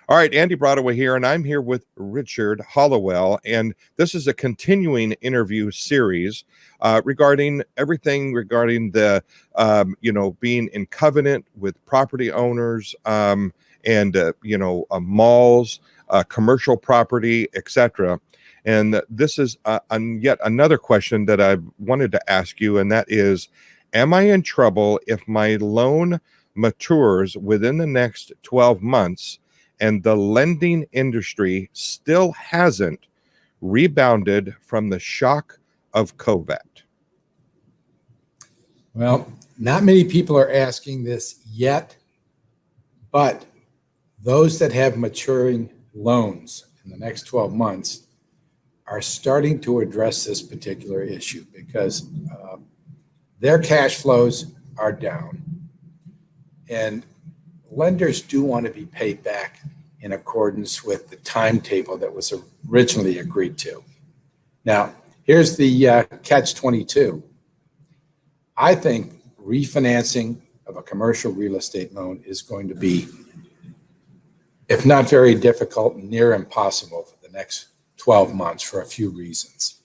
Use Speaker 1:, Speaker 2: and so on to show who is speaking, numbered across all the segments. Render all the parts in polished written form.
Speaker 1: All right, Andy Broadway here, and I'm here with Richard Hollowell, and this is a continuing interview series regarding everything regarding the, being in covenant with property owners and malls, commercial property, etc. And this is yet another question that I wanted to ask you, and that is, am I in trouble if my loan matures within the next 12 months and the lending industry still hasn't rebounded from the shock of COVID?
Speaker 2: Well, not many people are asking this yet, but those that have maturing loans in the next 12 months are starting to address this particular issue because their cash flows are down. And lenders do want to be paid back in accordance with the timetable that was originally agreed to. Now, here's the catch-22. I think refinancing of a commercial real estate loan is going to be, if not very difficult, near impossible for the next 12 months for a few reasons.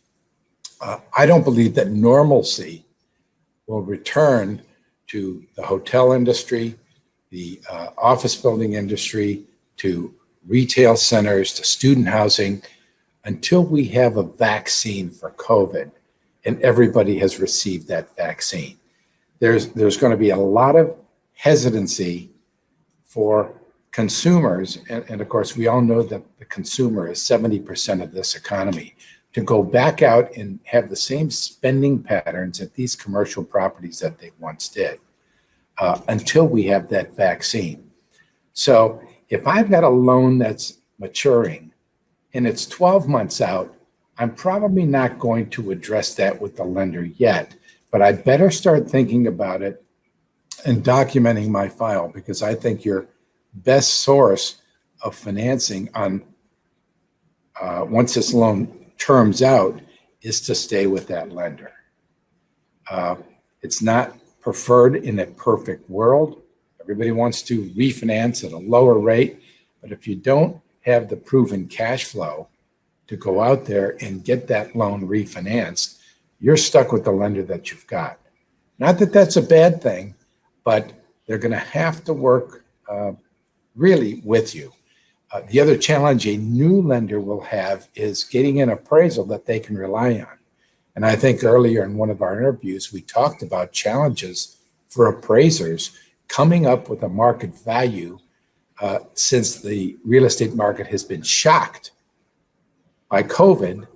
Speaker 2: I don't believe that normalcy will return to the hotel industry, the office building industry, to retail centers, to student housing, until we have a vaccine for COVID and everybody has received that vaccine. There's going to be a lot of hesitancy for consumers, and of course, we all know that the consumer is 70% of this economy, to go back out and have the same spending patterns at these commercial properties that they once did. Until we have that vaccine. So if I've got a loan that's maturing and it's 12 months out, I'm probably not going to address that with the lender yet, but I better start thinking about it and documenting my file, because I think your best source of financing on once this loan terms out is to stay with that lender. It's not preferred in a perfect world. Everybody wants to refinance at a lower rate, but if you don't have the proven cash flow to go out there and get that loan refinanced, you're stuck with the lender that you've got. Not that that's a bad thing, but they're going to have to work really with you. The other challenge a new lender will have is getting an appraisal that they can rely on. And I think earlier in one of our interviews, we talked about challenges for appraisers coming up with a market value since the real estate market has been shocked by COVID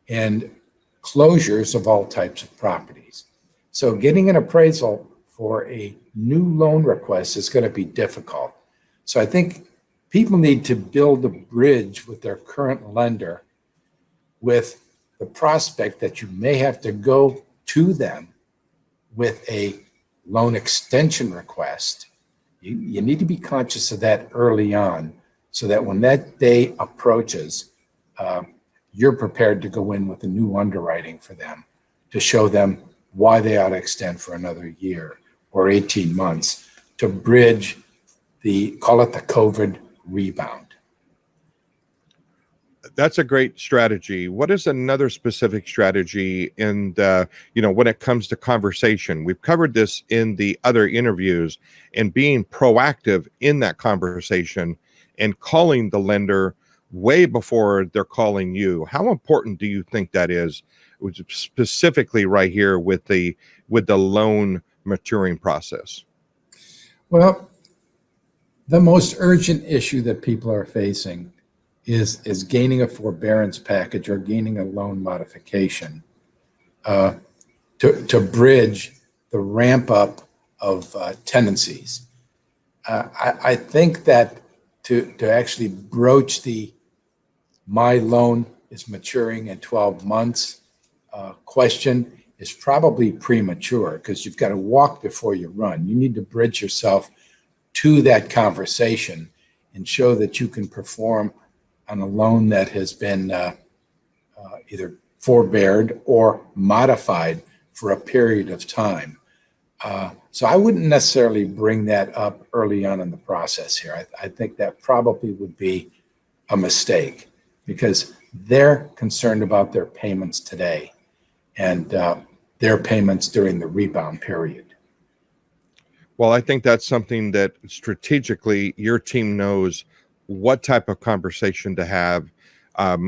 Speaker 2: and closures of all types of properties. So getting an appraisal for a new loan request is going to be difficult. So I think people need to build a bridge with their current lender with the prospect that you may have to go to them with a loan extension request. You need to be conscious of that early on so that when that day approaches, you're prepared to go in with a new underwriting for them to show them why they ought to extend for another year or 18 months to bridge call it the COVID rebound.
Speaker 1: That's a great strategy. What is another specific strategy in when it comes to conversation? We've covered this in the other interviews, and being proactive in that conversation and calling the lender way before they're calling you. How important do you think that is, specifically right here with the loan maturing process?
Speaker 2: Well, the most urgent issue that people are facing is gaining a forbearance package or gaining a loan modification to bridge the ramp up of tenancies. I think that to actually broach my loan is maturing in 12 months question is probably premature, because you've got to walk before you run. You need to bridge yourself to that conversation and show that you can perform on a loan that has been either forbeared or modified for a period of time. So I wouldn't necessarily bring that up early on in the process here. I think that probably would be a mistake because they're concerned about their payments today and their payments during the rebound period.
Speaker 1: Well, I think that's something that strategically your team knows what type of conversation to have.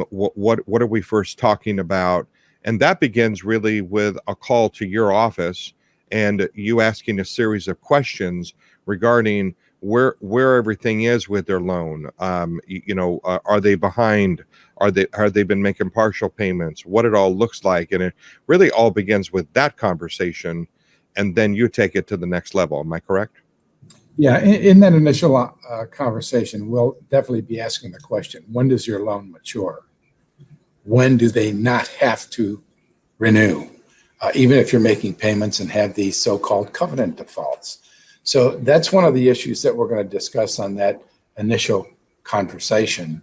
Speaker 1: What are we first talking about? And that begins really with a call to your office and you asking a series of questions regarding where everything is with their loan. Are they behind? Are they been making partial payments? What it all looks like, and it really all begins with that conversation, and then you take it to the next level. Am I correct?
Speaker 2: Yeah, in that initial conversation, we'll definitely be asking the question, when does your loan mature? When do they not have to renew, even if you're making payments and have these so-called covenant defaults? So that's one of the issues that we're going to discuss on that initial conversation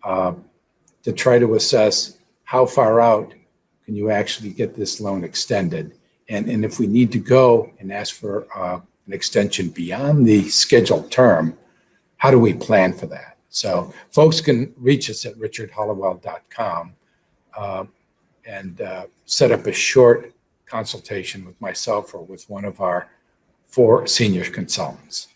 Speaker 2: to try to assess how far out can you actually get this loan extended. And if we need to go and ask for an extension beyond the scheduled term, how do we plan for that? So folks can reach us at richardhollowell.com and set up a short consultation with myself or with one of our 4 senior consultants.